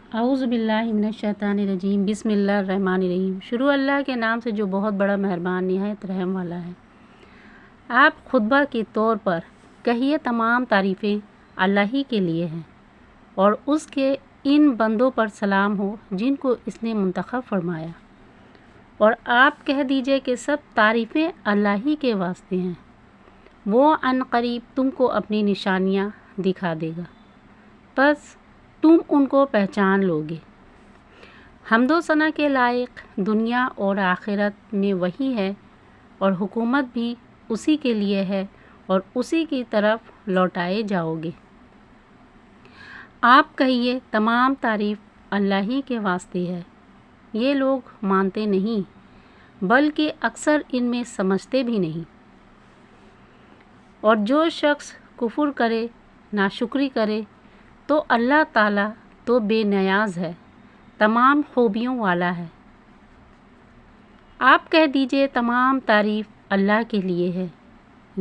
اعوذ باللہ من الشیطان الرجیم بسم اللہ الرحمن الرحیم۔ شروع اللہ کے نام سے جو بہت بڑا مہربان نہایت رحم والا ہے۔ آپ خطبہ کے طور پر کہیے تمام تعریفیں اللہ ہی کے لیے ہیں اور اس کے ان بندوں پر سلام ہو جن کو اس نے منتخب فرمایا، اور آپ کہہ دیجئے کہ سب تعریفیں اللہ ہی کے واسطے ہیں، وہ عن قریب تم کو اپنی نشانیاں دکھا دے گا، بس تم ان کو پہچان لوگے۔ حمد و ثنا کے لائق دنیا اور آخرت میں وہی ہے، اور حکومت بھی اسی کے لیے ہے اور اسی کی طرف لوٹائے جاؤ گے۔ آپ کہیے تمام تعریف اللہ ہی کے واسطے ہے، یہ لوگ مانتے نہیں بلکہ اکثر ان میں سمجھتے بھی نہیں، اور جو شخص کفر کرے ناشکری کرے تو اللہ تعالیٰ تو بے نیاز ہے، تمام خوبیوں والا ہے۔ آپ کہہ دیجئے تمام تعریف اللہ کے لیے ہے،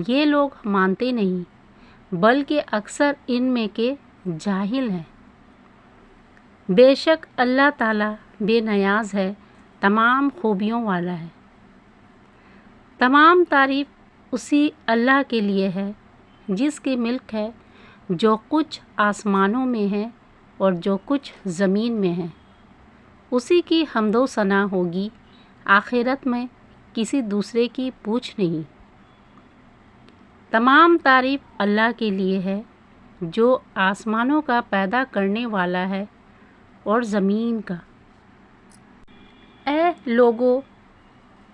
یہ لوگ مانتے نہیں بلکہ اکثر ان میں کے جاہل ہیں۔ بے شک اللہ تعالیٰ بے نیاز ہے، تمام خوبیوں والا ہے۔ تمام تعریف اسی اللہ کے لیے ہے جس کی ملک ہے جو کچھ آسمانوں میں ہے اور جو کچھ زمین میں ہے، اسی کی حمد و ثنا ہوگی، آخرت میں کسی دوسرے کی پوچھ نہیں۔ تمام تعریف اللہ کے لیے ہے جو آسمانوں کا پیدا کرنے والا ہے اور زمین کا۔ اے لوگو،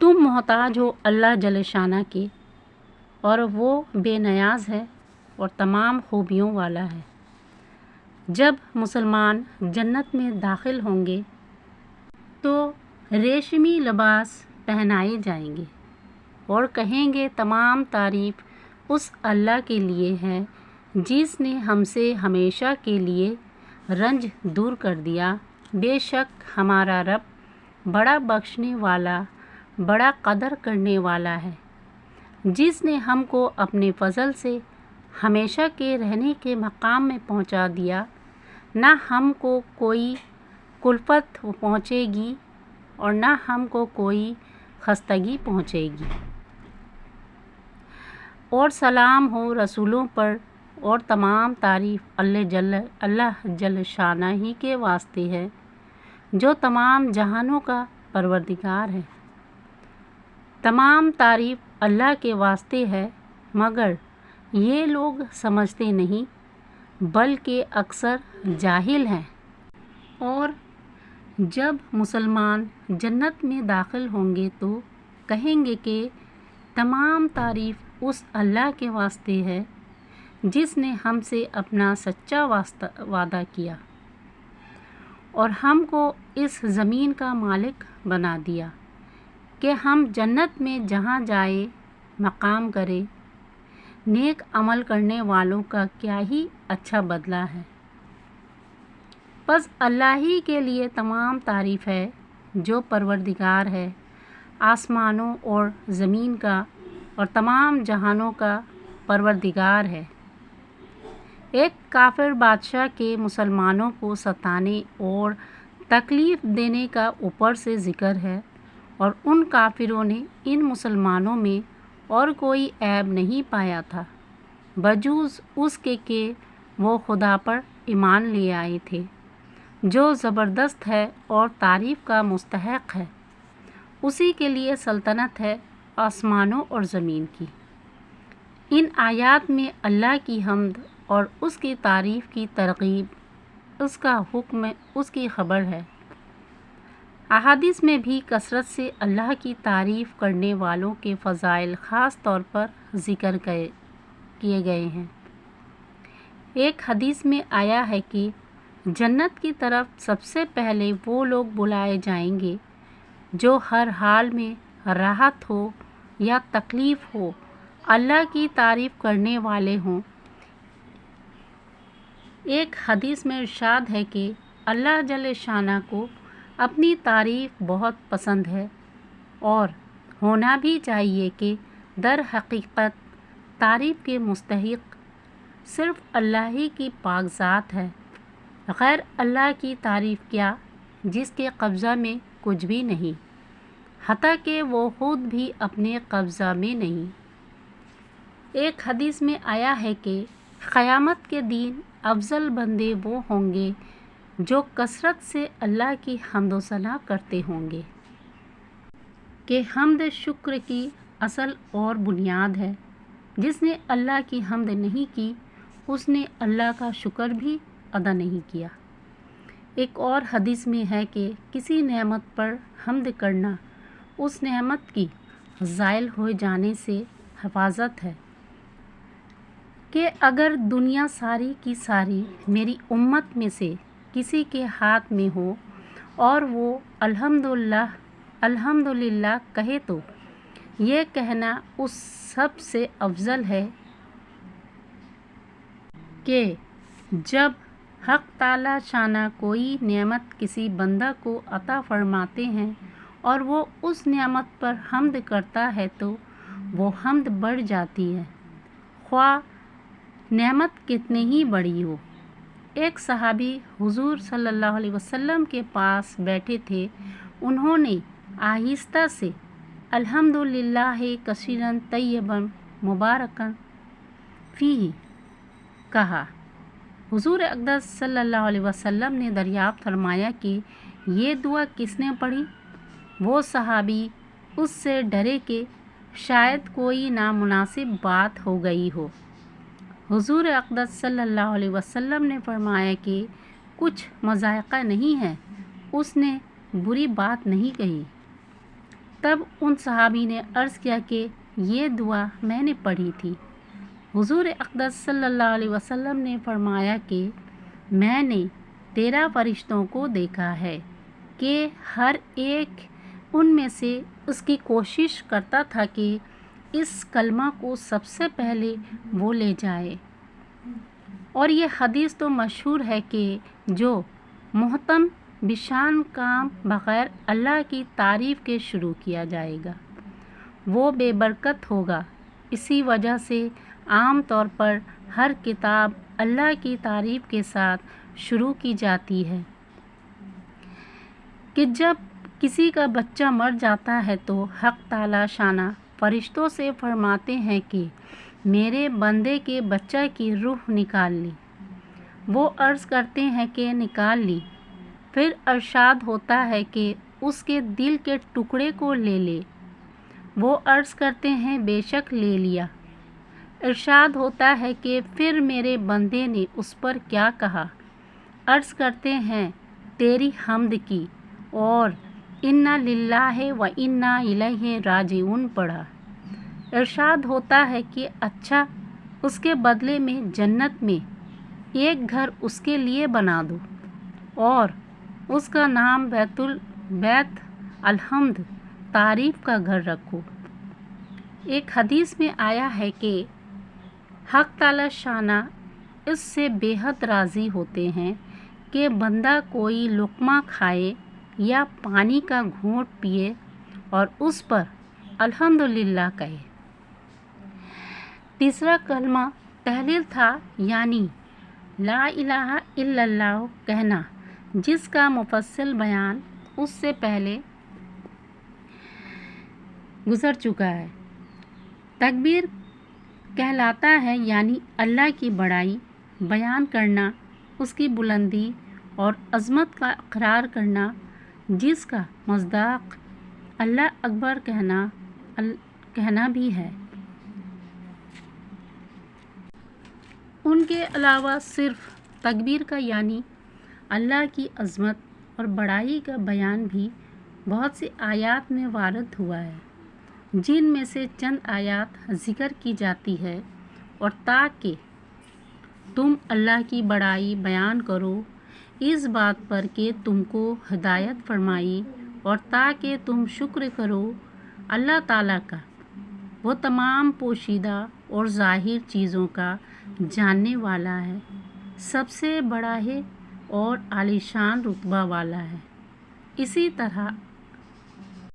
تم محتاج ہو اللہ جل شانہ کے، اور وہ بے نیاز ہے اور تمام خوبیوں والا ہے۔ جب مسلمان جنت میں داخل ہوں گے تو ریشمی لباس پہنائے جائیں گے اور کہیں گے تمام تعریف اس اللہ کے لیے ہے جس نے ہم سے ہمیشہ کے لیے رنج دور کر دیا۔ بے شک ہمارا رب بڑا بخشنے والا، بڑا قدر کرنے والا ہے، جس نے ہم کو اپنے فضل سے ہمیشہ کے رہنے کے مقام میں پہنچا دیا، نہ ہم کو کوئی کلفت پہنچے گی اور نہ ہم کو کوئی خستگی پہنچے گی۔ اور سلام ہو رسولوں پر، اور تمام تعریف اللہ جل شانہ ہی کے واسطے ہے جو تمام جہانوں کا پروردگار ہے۔ تمام تعریف اللہ کے واسطے ہے مگر یہ لوگ سمجھتے نہیں بلکہ اکثر جاہل ہیں۔ اور جب مسلمان جنت میں داخل ہوں گے تو کہیں گے کہ تمام تعریف اس اللہ کے واسطے ہے جس نے ہم سے اپنا سچا وعدہ کیا اور ہم کو اس زمین کا مالک بنا دیا کہ ہم جنت میں جہاں جائے مقام کرے۔ نیک عمل کرنے والوں کا کیا ہی اچھا بدلہ ہے۔ بس اللہ ہی کے لیے تمام تعریف ہے جو پروردگار ہے آسمانوں اور زمین کا اور تمام جہانوں کا پروردگار ہے۔ ایک کافر بادشاہ کے مسلمانوں کو ستانے اور تکلیف دینے کا اوپر سے ذکر ہے، اور ان کافروں نے ان مسلمانوں میں اور کوئی عیب نہیں پایا تھا بجز اس کے کہ وہ خدا پر ایمان لے آئے تھے جو زبردست ہے اور تعریف کا مستحق ہے، اسی کے لیے سلطنت ہے آسمانوں اور زمین کی۔ ان آیات میں اللہ کی حمد اور اس کی تعریف کی ترغیب، اس کا حکم، اس کی خبر ہے۔ احادیث میں بھی کثرت سے اللہ کی تعریف کرنے والوں کے فضائل خاص طور پر ذکر کیے گئے ہیں۔ ایک حدیث میں آیا ہے کہ جنت کی طرف سب سے پہلے وہ لوگ بلائے جائیں گے جو ہر حال میں راحت ہو یا تکلیف ہو اللہ کی تعریف کرنے والے ہوں۔ ایک حدیث میں ارشاد ہے کہ اللہ جل شانہ کو اپنی تعریف بہت پسند ہے، اور ہونا بھی چاہیے کہ در حقیقت تعریف کے مستحق صرف اللہ ہی کی پاک ذات ہے۔ غیر اللہ کی تعریف کیا جس کے قبضہ میں کچھ بھی نہیں، حتیٰ کہ وہ خود بھی اپنے قبضہ میں نہیں۔ ایک حدیث میں آیا ہے کہ قیامت کے دن افضل بندے وہ ہوں گے جو کثرت سے اللہ کی حمد و ثنا کرتے ہوں گے، کہ حمد شکر کی اصل اور بنیاد ہے۔ جس نے اللہ کی حمد نہیں کی اس نے اللہ کا شکر بھی ادا نہیں کیا۔ ایک اور حدیث میں ہے کہ کسی نعمت پر حمد کرنا اس نعمت کی زائل ہو جانے سے حفاظت ہے، کہ اگر دنیا ساری کی ساری میری امت میں سے کسی کے ہاتھ میں ہو اور وہ الحمدللہ کہے تو یہ کہنا اس سب سے افضل ہے کہ جب حق تعالی شانہ کوئی نعمت کسی بندہ کو عطا فرماتے ہیں اور وہ اس نعمت پر حمد کرتا ہے تو وہ حمد بڑھ جاتی ہے، خواہ نعمت کتنی ہی بڑی ہو۔ ایک صحابی حضور صلی اللہ علیہ وسلم کے پاس بیٹھے تھے، انہوں نے آہستہ سے الحمدللہ کثیرا طیبا مبارکا فیہ کہا۔ حضور اقدس صلی اللہ علیہ وسلم نے دریافت فرمایا کہ یہ دعا کس نے پڑھی؟ وہ صحابی اس سے ڈرے کہ شاید کوئی نامناسب بات ہو گئی ہو۔ حضور اقدس صلی اللہ علیہ وسلم نے فرمایا کہ کچھ مضائقہ نہیں ہے، اس نے بری بات نہیں کہی۔ تب ان صحابی نے عرض کیا کہ یہ دعا میں نے پڑھی تھی۔ حضور اقدس صلی اللہ علیہ وسلم نے فرمایا کہ میں نے 13 فرشتوں کو دیکھا ہے کہ ہر ایک ان میں سے اس کی کوشش کرتا تھا کہ اس کلمہ کو سب سے پہلے وہ لے جائے، اور یہ حدیث تو مشہور ہے کہ جو محتم بشان کام بغیر اللہ کی تعریف کے شروع کیا جائے گا وہ بے برکت ہوگا۔ اسی وجہ سے عام طور پر ہر کتاب اللہ کی تعریف کے ساتھ شروع کی جاتی ہے، کہ جب کسی کا بچہ مر جاتا ہے تو حق تعالی شانہ فرشتوں سے فرماتے ہیں کہ میرے بندے کے بچہ کی روح نکال لی۔ وہ عرض کرتے ہیں کہ نکال لی، پھر ارشاد ہوتا ہے کہ اس کے دل کے ٹکڑے کو لے لے۔ وہ عرض کرتے ہیں بے شک لے لیا۔ ارشاد ہوتا ہے کہ پھر میرے بندے نے اس پر کیا کہا؟ عرض کرتے ہیں تیری حمد کی اور انا للہ و انا الیہ راجعون پڑھا۔ ارشاد ہوتا ہے کہ اچھا، اس کے بدلے میں جنت میں ایک گھر اس کے لیے بنا دو اور اس کا نام بیت الحمد تعریف کا گھر رکھو۔ ایک حدیث میں آیا ہے کہ حق تعالی شانہ اس سے بے حد راضی ہوتے ہیں کہ بندہ کوئی لقمہ کھائے یا پانی کا گھونٹ پیے اور اس پر الحمدللہ کہے۔ تیسرا کلمہ تحلیل تھا، یعنی لا الہ الا اللہ کہنا، جس کا مفصل بیان اس سے پہلے گزر چکا ہے۔ تکبیر کہلاتا ہے، یعنی اللہ کی بڑائی بیان کرنا، اس کی بلندی اور عظمت کا اقرار کرنا، جس کا مصداق اللہ اکبر کہنا بھی ہے۔ ان کے علاوہ صرف تکبیر کا یعنی اللہ کی عظمت اور بڑائی کا بیان بھی بہت سی آیات میں وارد ہوا ہے، جن میں سے چند آیات ذکر کی جاتی ہے، اور تاکہ تم اللہ کی بڑائی بیان کرو اس بات پر کہ تم کو ہدایت فرمائی، اور تاکہ تم شکر کرو اللہ تعالیٰ کا، وہ تمام پوشیدہ اور ظاہر چیزوں کا جاننے والا ہے، سب سے بڑا ہے اور عالی شان رتبہ والا ہے۔ اسی طرح